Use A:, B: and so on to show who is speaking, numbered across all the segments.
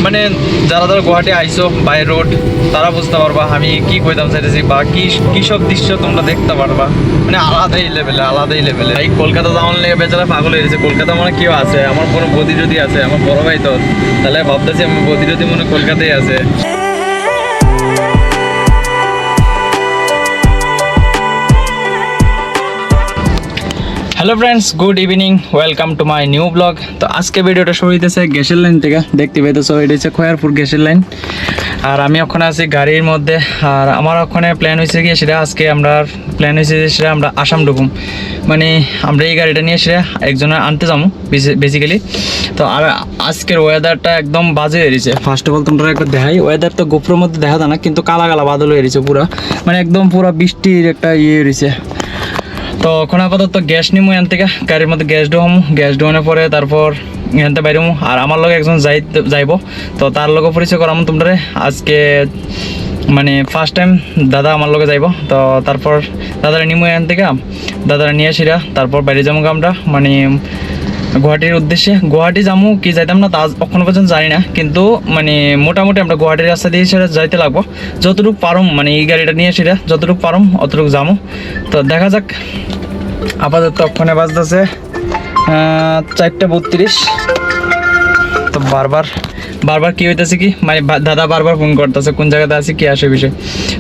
A: মানে যারা যারা গুয়াহাটি আইসো বাই রোড তারা বুঝতে পারবা আমি কি কইতাম চাইতেছি বা কি সব দৃশ্য তোমরা দেখতে পারবা, মানে আলাদাই লেভেলে। এই কলকাতা যাওয়ার লেগে বেচারা পাগল হয়ে গেছে। কলকাতা মানে কেউ আছে, আমার কোনো বদি যদি আছে, আমার বড় ভাই তো, তাহলে ভাবতেছি আমার বদি যদি মনে কলকাতায় আছে। Hello friends, good evening, welcome to my new blog. তো আজকে ভিডিওটা শুরু হইতেছে গ্যাসের লাইন থেকে। দেখতে পেতেছো এটা হচ্ছে খয়ারপুর গ্যাসের লাইন, আর আমি ওখানে আছি গাড়ির মধ্যে। আর আমার ওখানে প্ল্যান হয়েছে কি সেটা আজকে আমরা প্ল্যান হয়েছে যে সেটা আমরা আসাম ঢুকুম, মানে আমরা এই গাড়িটা নিয়ে সেটা একজনের আনতে যাবো বেসিক্যালি। তো আর আজকের ওয়েদারটা একদম বাজে হয়ে গেছে। ফার্স্ট অফ অল তোমরা একবার দেখাই, ওয়েদার তো গোপ্রোর মধ্যে দেখা যায় না, কিন্তু কালা কালা বাদল হয়ে গেছে পুরা, মানে একদম পুরা বৃষ্টির একটা ইয়ে হয়েছে। তো এখন আপাতত গ্যাস নিমু এখান থেকে, গাড়ির মধ্যে গ্যাস ডোয়ানোর পরে তারপর এখান থেকে বাইরেমু। আর আমার লগে একজন যাইব, তো তার লগে পরিচয় করামু তোমরা আজকে, মানে ফার্স্ট টাইম দাদা আমার লগে যাইব। তো তারপর দাদারা নিমু এখান থেকে, দাদারা নিয়ে আসিরা তারপর বাইরে যাবো আমরা, মানে গুয়াহাটির উদ্দেশ্যে। গুয়াহাটি যাবো কি যাইতাম না তা এখনো পর্যন্ত জানি না, কিন্তু মানে মোটামুটি আমরা গুয়াহাটির রাস্তা দিয়ে সেটা যাইতে লাগবো যতটুকু পারম, মানে এই গাড়িটা নিয়ে সেটা যতটুকু পারম অতটুকু যাবো। তো দেখা যাক। আপাতত ওখানে বাজতেছে 4:32। তো বারবার কি হইতেছে কি, মানে দাদা বারবার ফোন করতেছে কোন জায়গাতে আছে কি আসে বিষয়।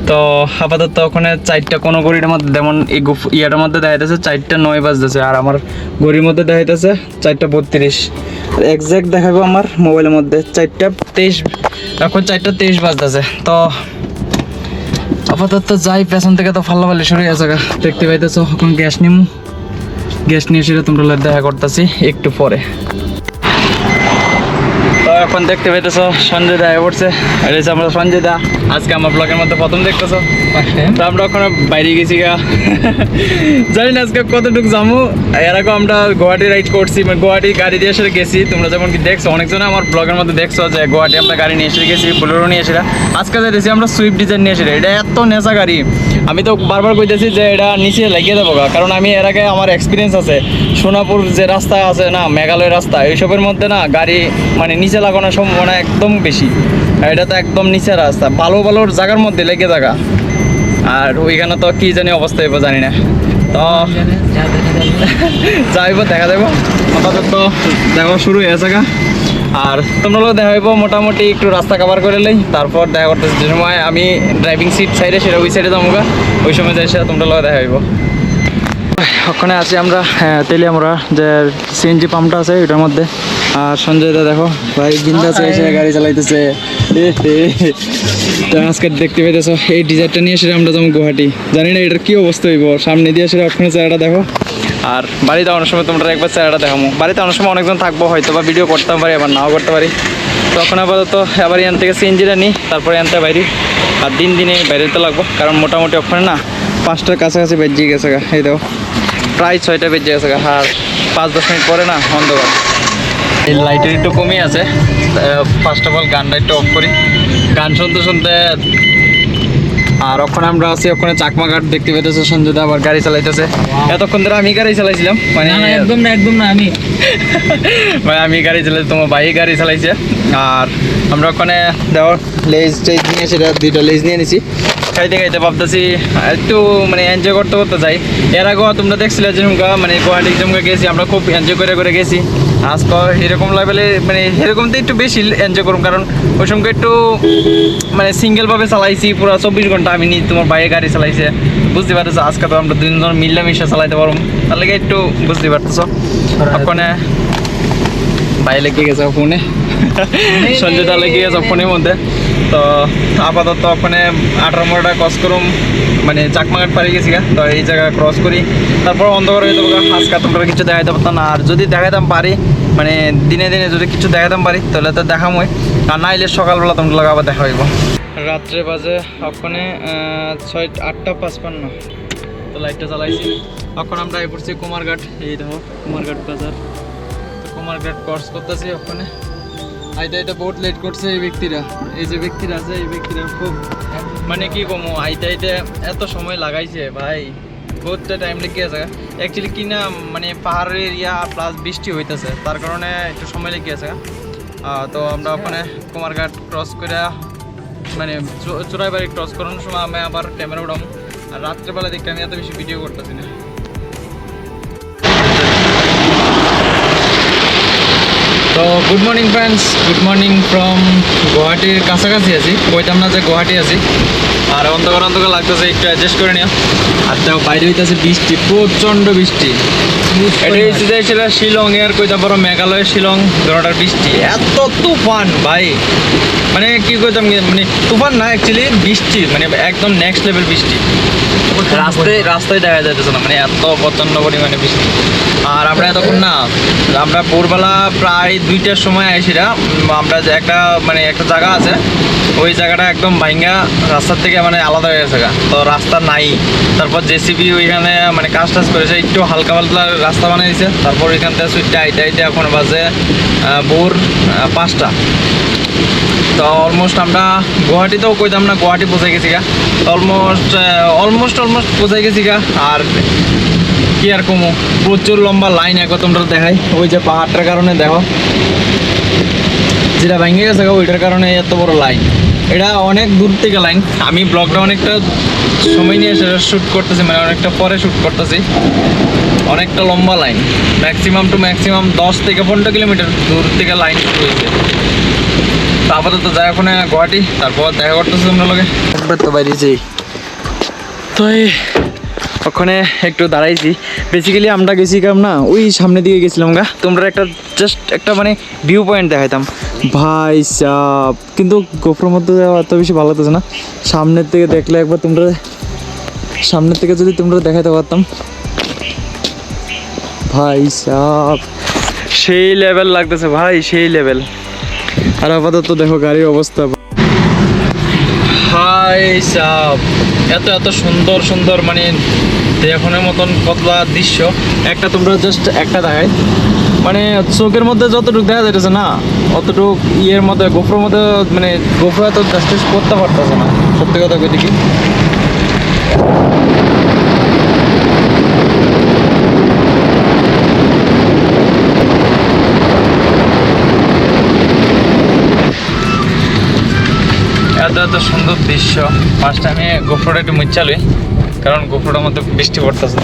A: তো আপাতত ওখানে 4টা কোনো ঘড়ির মধ্যে, যেমন এই ইয়াটার মধ্যে দেখাইতেছে 4:09 বাজতেছে, আর আমার ঘড়ির মধ্যে দেখাইতেছে 4:32। এক্স্যাক্ট দেখাবো আমার মোবাইলের মধ্যে 4:23, এখন 4:23 বাজতেছে। তো আপাতত যাই, পেছন থেকে তো ফাল্লাফাল্লি শুরু হয়ে গেছে। দেখতে পাইতেছো এখন গ্যাস নিয়ে সেটা তোমরা দেখা করতেছি একটু পরে। তো এখন দেখতে পাইতেছো সঞ্জয় দা পড়ছে, আর আমরা সঞ্জয় দা আজকে আমার ব্লগের মধ্যে প্রথম দেখতেছো। তো আমরা ওখানে বাইরে গেছি গা, জানি না আজকে কতটুকু যাবো। এর আগে আমরা গুয়াহাটি রাইড করছি, মানে গুয়াহাটি গাড়ি দিয়ে এসে গেছি। তোমরা যেমন কি দেখছো, অনেকজনে আমার ব্লগের মধ্যে দেখছো যে গুয়াহাটি আমরা গাড়ি নিয়ে এসে গেছি, বোলেরো নিয়ে এসে। আজকে যাইতেছি আমরা সুইফট ডিজায়ার নিয়ে এসে। এটা এত নেশা গাড়ি, আমি তো বারবার কইতেছি যে এটা নিচে লাগিয়ে দেবো, কারণ আমি এর আগে আমার এক্সপিরিয়েন্স আছে। সোনাপুর যে রাস্তা আছে না, মেঘালয় রাস্তা, এইসবের মধ্যে না গাড়ি মানে নিচে লাগানোর সম্ভাবনা একদম বেশি। এটা তো একদম নিচে রাস্তা, ভালো জায়গার মধ্যে লেগে থাকা, আর ওইখানে তো কি জানি অবস্থা হইব জানি না। তো যাইব, দেখা যাবো। আপাতত দেখা শুরু হয়ে গেছে। আর তোমরা লোক দেখা হইব মোটামুটি একটু রাস্তা কভার করে লই, তারপর দেখা করতেছি। যে সময় আমি ড্রাইভিং সিট সাইডে সেটা ওই সাইডে যাবো, ওই সময় যাই সেটা তোমরা লোক দেখা হইব। ওখানে আছি আমরা তেলিয়ামুড়া, যে সিএনজি পাম্পটা আছে ওইটার মধ্যে। আর সঞ্জয় দা দেখো ভাই বিন্দাস এসে গাড়ি চালাইতেছে। আজকে দেখতে পেতেছো এই ডিজাইনটা নিয়ে সেটা আমরা যেমন গুয়াহাটি, জানি না এটার কি অবস্থা হইব। সামনে দিয়ে সেটা ওখানে চেহারাটা দেখো। আর বাড়িতে অনেক সময় তোমরা একবার চেহারাটা দেখাবো। বাড়িতে অনেক সময় অনেকজন থাকবো, হয়তো বা ভিডিও করতে পারি, আবার নাও করতে পারি। তখন আপাতত আবার এখান থেকে সিএনজিটা নিই, তারপরে এখান থেকে বাইরে। আর দিনে বাইরে যেতে লাগবো, কারণ মোটামুটি ওখানে না 5টার কাছাকাছি বেজে গেছে। এই দেখো প্রায় 6টা বেজে গেছে। আর 5-10 মিনিট পরে না অন্ধকার। এই লাইটের একটু কমই আছে। ফার্স্ট অফ অল গানটা একটু অফ করি, গান শুনতে। আর ওখানে আমরা আছি, ওখানে চাকমাঘাট দেখতে পেতেছে। সঞ্জয় দা আবার গাড়ি চালাইতেছে। এতক্ষণ ধরে আমি গাড়ি চালাইছিলাম, মানে একদম না আমি মানে আমি গাড়ি চালাই, তোমার ভাই গাড়ি চালাইছে। আর আমরা ওখানে দেখো লেজ নিয়ে সেটা 2টা লেজ নিয়ে নিছি। খাইতে ভাবতেছি একটু মানে এনজয় করতে যাই। এর আগেও তোমরা দেখছিলে যে মানে গুয়াহাটি জমকে গেছি, আমরা খুব এনজয় করে গেছি। আজকে এরকম লেভেলে মানে এরকমতে একটু বেশি এনজয় করুন, কারণ ওই সঙ্গে একটু মানে সিঙ্গেলভাবে চালাইছি পুরো 24 ঘন্টা। আমি তোমার বাইরে গাড়ি চালাইছে, বুঝতে পারতেছো। আজকে তো আমরা 2 জন মিলামিশা চালাইতে পারবো, তার লেগে একটু বুঝতে পারতেছো। ওখানে বাইরে লেগে গেছে ফোনে, সঞ্জয় দা লেগে গেছে ফোনের মধ্যে। তো আপাতত ওখানে 18 ক্রস করুম, মানে চাকমাঘাট পাড়ি গেছি গা। তো এই জায়গা ক্রস করি, তারপর অন্ধকার হয়ে যাবো। আজকে তোমরা কিছু দেখাইতে পারতাম না, আর যদি দেখাইতাম পারি, মানে দিনে যদি কিছু দেখাইতাম পারি তাহলে তো দেখামই। আর না এলে সকালবেলা তোমরা আবার দেখা হইব। রাত্রে বাজে ওখানে 8:55। তো লাইটটা চালাইছি। এখন আমরা এই পড়ছি কুমারঘাট। এই দেখো কুমারঘাট বাজার। কুমারঘাট ক্রস করতেছি। ওখানে আইতে বহুত লেট করছে এই ব্যক্তিরা, এই যে ব্যক্তিরা আছে, এই ব্যক্তিরা খুব মানে কি কমো আইতে এত সময় লাগাইছে ভাই, বহুতটা টাইম লেগে গেছে। অ্যাকচুয়ালি কি না, মানে পাহাড়ের এরিয়া প্লাস বৃষ্টি হইতেছে, তার কারণে একটু সময় লেগে গেছে। তো আমরা ওখানে কুমারঘাট ক্রস করে মানে চোরাইবাড়ি ক্রস করানোর সময় আমি আবার ক্যামেরা উঠাম। আর রাত্রেবেলা দেখতে আমি এত বেশি ভিডিও করতেছি না। তো good morning friends, good morning from গুয়াহাটির কাছাকাছি আছি, কইতাম না যে গুয়াহাটি আছি। আর অন্ধকার অন্ধকার লাগতেছে, একটু অ্যাডজাস্ট করে নিও। আর তাও বাইরে হইতেছে বৃষ্টি, প্রচণ্ড বৃষ্টি। এটা হচ্ছে যে সেটা শিলংয়ের কইতে পারো মেঘালয়ের শিলং ধরনের বৃষ্টি, এত তুফান ভাই, মানে কি কইতাম, মানে তুফান না অ্যাকচুয়ালি বৃষ্টি, মানে একদম নেক্সট লেভেল বৃষ্টি। রাস্তায় দেখা যাইতেছে না, মানে এত প্রচণ্ড পরিমাণে বৃষ্টি। আর আমরা এতক্ষণ না, আমরা ভোরবেলা প্রায় 2টার সময় আইসিরা, আমরা যে একটা মানে একটা জায়গা আছে, ওই জায়গাটা একদম ভাঙ্গা রাস্তার থেকে মানে আলাদা হয়ে গেছে, তো রাস্তা নাই। তারপর জেসিবি ওইখানে মানে কাজ টাজ করেছে, একটু হালকা পাতলা রাস্তা বানিয়ে দিয়েছে। তারপর ওইখান থেকে সুইটটা আইতে আইতে এখন বাজে ভোর 5টা। তো অলমোস্ট আমরা গুয়াহাটিতেও কইতাম না, গুয়াহাটি পৌঁছে গেছি গা, অলমোস্ট পৌঁছে গেছি গা। আর কি আর কমো, প্রচুর লম্বা লাইন এখন তোমরা দেখাই, ওই যে পাহাড়টার কারণে দেখো যেটা ভেঙে গেছে ওইটার কারণে এত বড় লাইন। এটা অনেক দূর থেকে লাইন। আমি ব্লগটা অনেকটা সময় নিয়ে সেটা শ্যুট করতেছি, মানে অনেকটা পরে শ্যুট করতেছি। অনেকটা লম্বা লাইন, ম্যাক্সিমাম টু ম্যাক্সিমাম 10 থেকে 15 কিলোমিটার দূর থেকে লাইন শুরু হয়েছে। তো আপাতত যাই ওখানে গুয়াহাটি, তারপর দেখা করতেছি তোমরা লগে। একবার তো বাইরেছি, তো ওখানে একটু দাঁড়াইছি। বেসিক্যালি আমরা গেছি কাম না, ওই সামনের দিকে গেছিলাম গা, তোমরা একটা জাস্ট একটা মানে ভিউ পয়েন্ট দেখাইতাম ভাই সাব। কিন্তু গোপ্রোর মধ্যে এত বেশি ভালো লাগতেছে না, সামনের থেকে দেখলে একবার তোমরা, সামনের থেকে যদি তোমরা দেখাইতে পারতাম ভাই সাব, সেই লেভেল লাগতেছে ভাই, সেই লেভেল। আর আপাতত দেখো গাড়ির অবস্থা ভাই সাব, এত এত সুন্দর সুন্দর মানে দেখানোর মতন কতলা দৃশ্য। একটা তোমরা জাস্ট একটা দেখাই, মানে চোখের মধ্যে যতটুকু দেখা যাইতেছে না, অতটুকু ইয়ের মধ্যে গোপ্রোর মধ্যে মানে গোপ্রো এত জাস্টিস করতে পারতেছে না, সত্যি কথা কই দেখি। এত এত সুন্দর দৃশ্য। ফার্স্ট আমি গোপ্রোটা একটু মুচ্ছালই, কারণ গোপ্রোটার মধ্যে বৃষ্টি পড়তেছে,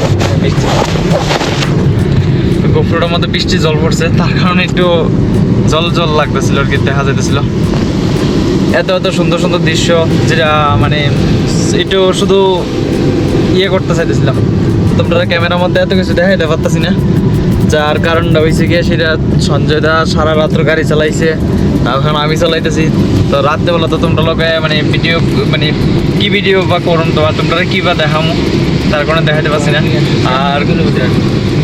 A: গোপ্রোটার মধ্যে বৃষ্টি জল পড়ছে, তার কারণে একটু জল জল লাগতেছিল আর কি, দেখা যাইতেছিল। এত এত সুন্দর সুন্দর দৃশ্য, যেটা মানে একটু শুধু ইয়ে করতে চাইতেছিলাম, তোমরা ক্যামেরার মধ্যে এত কিছু দেখাইতে পারতেছি না। যার কারণটা হয়েছে গিয়ে সেটা সঞ্জয় দা সারা রাত্র গাড়ি চালাইছে, এখন আমি চালাইতেছি। তো রাত্রেবেলা তো তোমরা লোকে মানে ভিডিও মানে কি ভিডিও বা করুন, তো তোমরা কী বা দেখামো, তার কারণে দেখাতে পারছি না। আর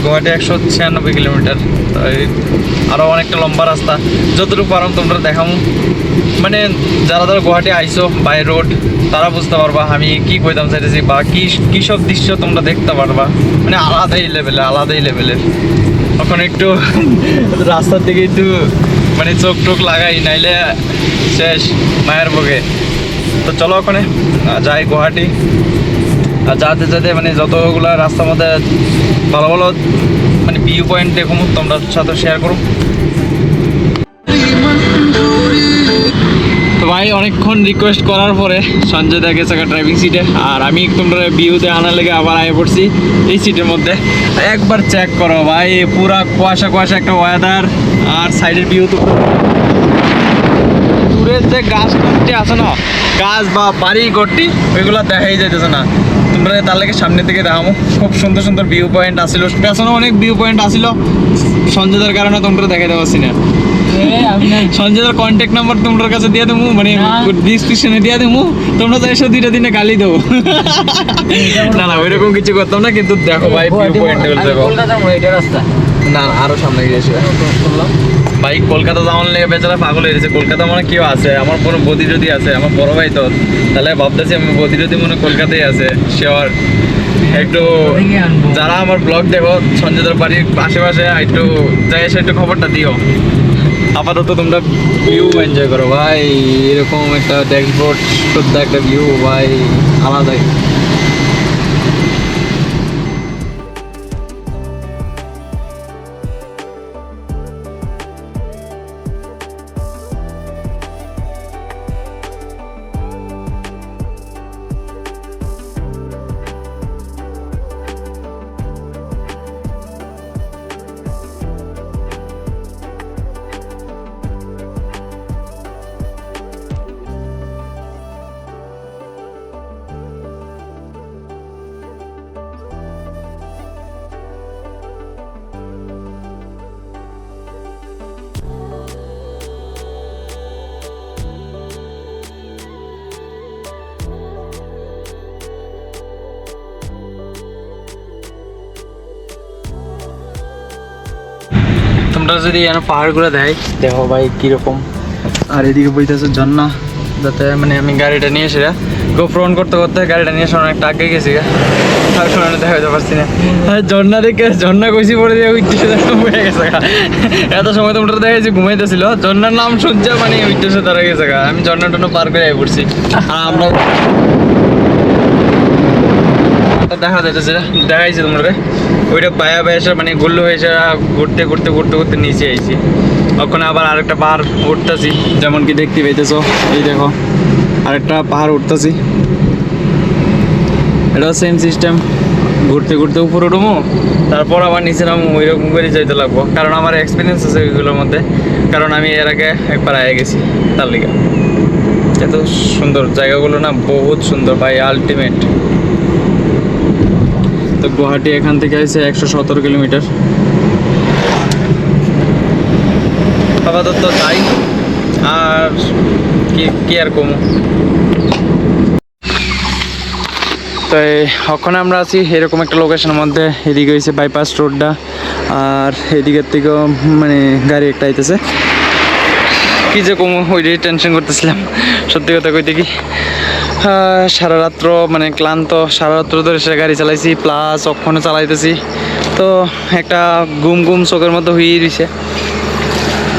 A: গুয়াহাটি 196 কিলোমিটার, আরও অনেকটা লম্বা রাস্তা, যতটুকু পারো তোমরা দেখামো। মানে যারা যারা গুয়াহাটি আইসো বাই রোড, তারা বুঝতে পারবা আমি কি কইতাম চাইতেছি, বা কী সব দৃশ্য তোমরা দেখতে পারবা, মানে আলাদাই লেভেলের। এখন একটু রাস্তার দিকে একটু মানে চোখ টোক লাগাই, নাইলে শেষ মায়ের বুকে। তো চলো ওখানে যাই গুয়াহাটি, আর যাতে যাতে মানে যতগুলো রাস্তার মধ্যে ভালো ভালো মানে ভিউ পয়েন্ট দেখুন, তোমরা সাথে শেয়ার করো। তো ভাই অনেকক্ষণ রিকোয়েস্ট করার পরে সঞ্জয় দা গেছে ড্রাইভিং সিটে, আর আমি তোমরা ভিউতে আনার লেগে আবার আয়ে পড়ছি এই সিটের মধ্যে। একবার চেক করো ভাই, পুরা কুয়াশা কুয়াশা একটা ওয়েদার, আর সাইডের ভিউ তো দূরের যে গাছ টাছটি আছে না, গাছ বা বাড়ি ঘরটি, ওইগুলো দেখাই যাইতেছে না। তোমরা তার লেগে সামনের দিকে দেখাবো, খুব সুন্দর সুন্দর ভিউ পয়েন্ট আসিল, পেছনে অনেক ভিউ পয়েন্ট আসিল, সঞ্জয়দার কারণে তোমরা দেখাইতে পারছি না। সঞ্জয়দার কন্ট্যাক্ট নাম্বার তোমার কাছে দিয়ে দেবো, মানে ডিসক্রিপশনে দিয়ে দেবো, তোমরা তো এসে 2টা দিনে গালি দেবো। না ওইরকম কিছু করতাম না, কিন্তু দেখো ভাই ভিউ পয়েন্ট দেখো। না আরো সামনে গিয়েছে ভাই, কলকাতা যাওয়ার লেগে বেচারা পাগল হয়ে গেছে। কলকাতা মানে কেউ আছে, আমার কোনো বদি যদি আছে, আমার বড় ভাই তো, তাহলে ভাবতেছি আমি বদি যদি মনে কলকাতায় আছে শিওর। একটু যারা আমার ব্লগ দেখো সঞ্জয়দার বাড়ির আশেপাশে, একটু যাই এসে একটু খবরটা দিও। আপাতত তোমরা ভিউ এনজয় করো ভাই, এরকম একটা ড্যাশবোর্ড শুদ্ধ একটা ভিউ ভাই, আলাদাই। তোমরা যদি পাহাড়গুলো দেয় দেখো ভাই কিরকম, আর এদিকে বইতেছে ঝর্ণা, যাতে মানে আমি গাড়িটা নিয়ে এসে গোপ্রণ করতে করতে গাড়িটা নিয়ে এসে অনেকটা আগে গেছি আর কোনো দেখাতে পারছি না। ঝর্ণা দেখে ঝর্ণা কইছি পরে দিয়ে উইতেছে হয়ে গেছে এত সময় তোমরা দেখেছি ঘুমাইতেছিল, ঝর্ণার নাম সূর্য মানে উইতেছে তারা গেছে আমি ঝর্ণা টর্ণা পার করে পড়ছি। আর আমরা দেখা যাইতেছে দেখাইছি তোমরা ওইটা পায়া পায়াসা মানে গুল্লু হয়েছে ঘুরতে ঘুরতে ঘুরতে ঘুরতে নিচে আইছি। ওখানে আবার আরেকটা পাহাড় উঠতেছি, যেমন কি দেখতে পাইতেছো এই দেখো আরেকটা পাহাড় উঠতেছি, এটাও সেম সিস্টেম, ঘুরতে ঘুরতে উপরে উঠবো তারপর আবার নিচে নামো, ওইরকম করে যাইতে লাগবো, কারণ আমার এক্সপিরিয়েন্স আছে ওইগুলোর মধ্যে, কারণ আমি এর আগে একবার আগে গেছি তার লিগে। এত সুন্দর জায়গাগুলো না, বহুত সুন্দর ভাই, আলটিমেট। তো গুয়াহাটি এখান থেকে আছে 117 কিলোমিটার। আপাতত তাই, আর কি আর কমু। তো ওখানে আমরা আছি এরকম একটা লোকেশনের মধ্যে, এদিকে হয়েছে বাইপাস রোডটা, আর এদিকের থেকেও মানে গাড়ি একটা আইতেছে। কি যে কমু ওইটাই টেনশন করতেছিলাম সত্যি কথা কইতে কি। সারা রাত্র মানে ক্লান্ত, সারা রাত্র ধরে সে গাড়ি চালাইছি, প্লাস ওখানে চালাইতেছি, তো একটা গুম গুম চোখের মতো হয়ে দিছে।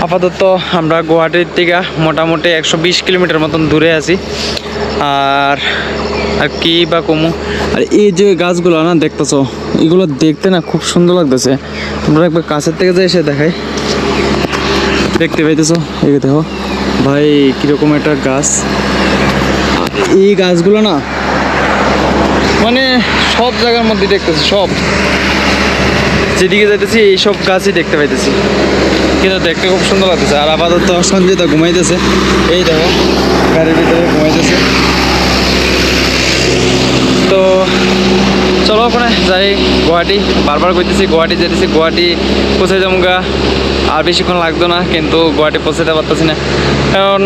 A: আপাতত আমরা গুয়াহাটির থেকে মোটামুটি 120 কিলোমিটার মতন দূরে আছি, আর কি বা কমু। আর এই যে গাছগুলো না দেখতেছো, এগুলো দেখতে না খুব সুন্দর লাগতেছে। আমরা একবার কাছের থেকে যাই এসে দেখাই, দেখতে পাইতেছো এই দেখো ভাই কিরকম একটা গাছ। এই গাছগুলো না মানে সব জায়গার মধ্যে দেখতেছি, সব যেদিকে যাইতেছি এইসব গাছই দেখতে পাইতেছি, কিন্তু দেখতে খুব সুন্দর লাগতেছে। আর আপাতত সঞ্জিতা ঘুমাইতেছে, এই দেখো গাড়ির ভিতরে ঘুমাইতেছে। তো চলো ওখানে যাই, গুয়াহাটি বারবার কইতেছি গুয়াহাটি যেতেছি, গুয়াহাটি পৌঁছে যাবো গা, আর বেশিক্ষণ লাগতো না, কিন্তু গুয়াহাটি পৌঁছাতে পারতেছি না, কারণ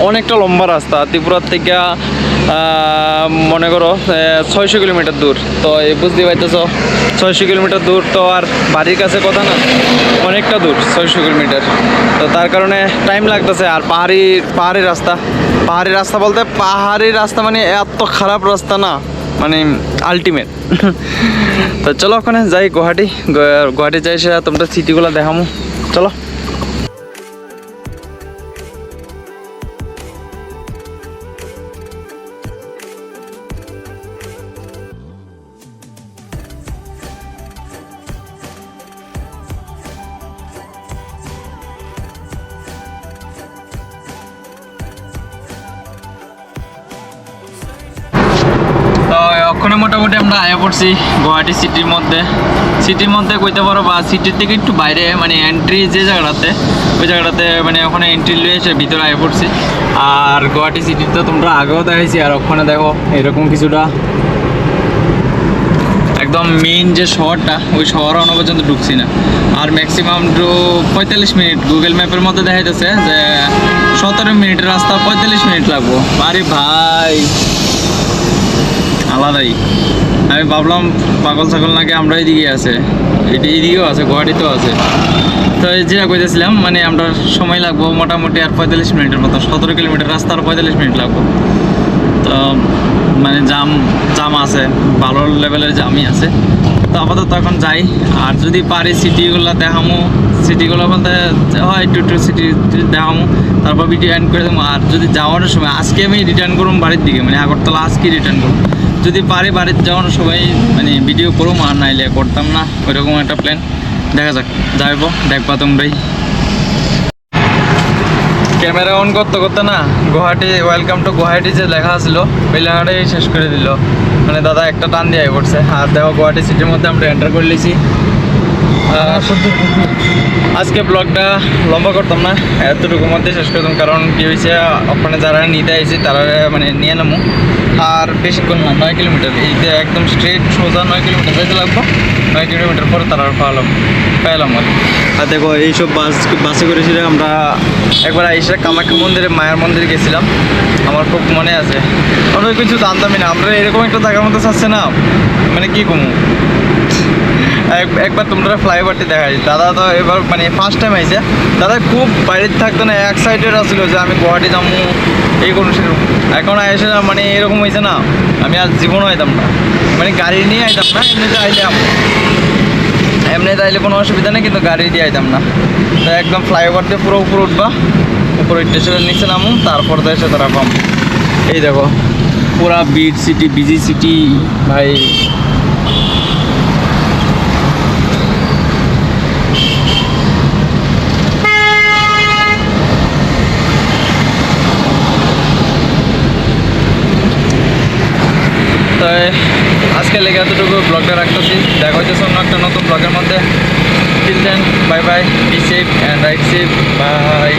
A: অনেকটা লম্বা রাস্তা। ত্রিপুরার থেকে মনে করো 600 কিলোমিটার দূর, তো এই বুঝতে পারতেছো 600 কিলোমিটার দূর তো আর বাড়ির কাছে কথা না, অনেকটা দূর 600 কিলোমিটার। তো তার কারণে টাইম লাগতেছে। আর পাহাড়ি রাস্তা বলতে পাহাড়ি রাস্তা মানে এত খারাপ রাস্তা না, মানে আলটিমেট। তো চলো ওখানে যাই, গুয়াহাটি যাই, সে তোমরা সিটিগুলো দেখামো, চলো। তো ওখানে মোটামুটি আমরা আয়া পড়ছি গুয়াহাটি সিটির মধ্যে কইতে পারো, বা সিটির থেকে একটু বাইরে, মানে এন্ট্রি যে জায়গাটাতে, ওই জায়গাটাতে মানে ওখানে এন্ট্রি লিয়ে এসে ভিতরে আয়া পড়ছি। আর গুয়াহাটি সিটিতে তোমরা আগেও দেখাইছি, আর ওখানে দেখো এরকম কিছুটা একদম মেইন যে শহরটা, ওই শহর অন্য পর্যন্ত ঢুকছি না। আর ম্যাক্সিমাম 45 মিনিট গুগল ম্যাপের মধ্যে দেখা যাচ্ছে যে 17 মিনিটের রাস্তা 45 মিনিট লাগবো। আরে ভাই আলাদাই, আমি ভাবলাম পাগল ছাগল নাকি আমরা এদিকে আছে, এইদিকেও আছে, গুয়াহাটিতেও আছে। তো যেটা কইতেছিলাম মানে আমরা সময় লাগবো মোটামুটি আর 45 মিনিটের মতো, 17 কিলোমিটার রাস্তা আর 45 মিনিট লাগবো। তো মানে জাম আছে, ভালো লেভেলের জামই আছে। তো আপাতত এখন যাই, আর যদি পারি সিটিগুলো সিটিগুলো বলতে হয় একটু সিটি দেখামো, তারপর ভিডিও এন্ড করে দেবো। আর যদি যাওয়ার সময় আজকে আমি রিটার্ন করবো বাড়ির দিকে, মানে আগরতলা আজকে রিটার্ন করবো, যদি পারি বাড়িতে যাওয়ার সময় মানে ভিডিও করবো, আর নাইলে করতাম না, ওইরকম একটা প্ল্যান। দেখা যাক, যাইবো, দেখবা তোমরাই। ক্যামেরা অন করতে করতে না গুয়াহাটি ওয়েলকাম টু গুয়াহাটি যে লেখা ছিল ওই লেখাটাই শেষ করে দিল, মানে দাদা একটা টান দিয়ে পড়ছে। আর দেখো গুয়াহাটি সিটির মধ্যে আমরা এন্টার করে নিয়েছি। আজকে ব্লগটা লম্বা করতাম না, এতটুকুর মধ্যে শেষ করতাম, কারণ কি হয়েছে ওখানে যারা নিতে আইছি তারা মানে নিয়ে নামো। আর বেশিক্ষণ না, 9 কিলোমিটার, এই যে একদম স্ট্রেট সোজা 9 কিলোমিটার যেতে লাগবো। 9 কিলোমিটার পরে তারা পাইলাম। আর দেখো এইসব বাসে করেছিল, আমরা একবার এসে কামাখ্যা মন্দিরে, মায়ার মন্দিরে গেছিলাম, আমার খুব মনে আছে। আমরা কিছু জানতামই না, আমরা এরকম একটা জায়গার মধ্যে চাচ্ছে না, মানে কি কমু। একবার তোমরা ফ্লাইওভারটি দেখাই। দাদা তো এবার মানে ফার্স্ট টাইম আইছে, দাদা খুব বাইরে থাকতো না, এক্সাইটেড আসছিল যে আমি গুয়াহাটি যাবো এই কোনো সেরকম। এখন এসে মানে এরকম হয়েছে না, আমি আর জীবনও আইতাম না, মানে গাড়ি নিয়ে আইতাম না, এমনিতে আইলাম, এমনিতে আইলে কোনো অসুবিধা নেই, কিন্তু গাড়ি দিয়ে আইতাম না। তো একদম ফ্লাইওভার দিয়ে পুরো উপরে উঠবা, উপরে স্টেশনের নিচে নামুন, তারপর তো এসে তারা পাম। এই দেখো পুরা বিট সিটি, বিজি সিটি ভাই। তো আজকে লেগে এতটুকু ব্লগটা রাখতেছি, দেখা হচ্ছে অন্য একটা নতুন ব্লগের মধ্যে। Till then bye bye, be safe and ride safe, by.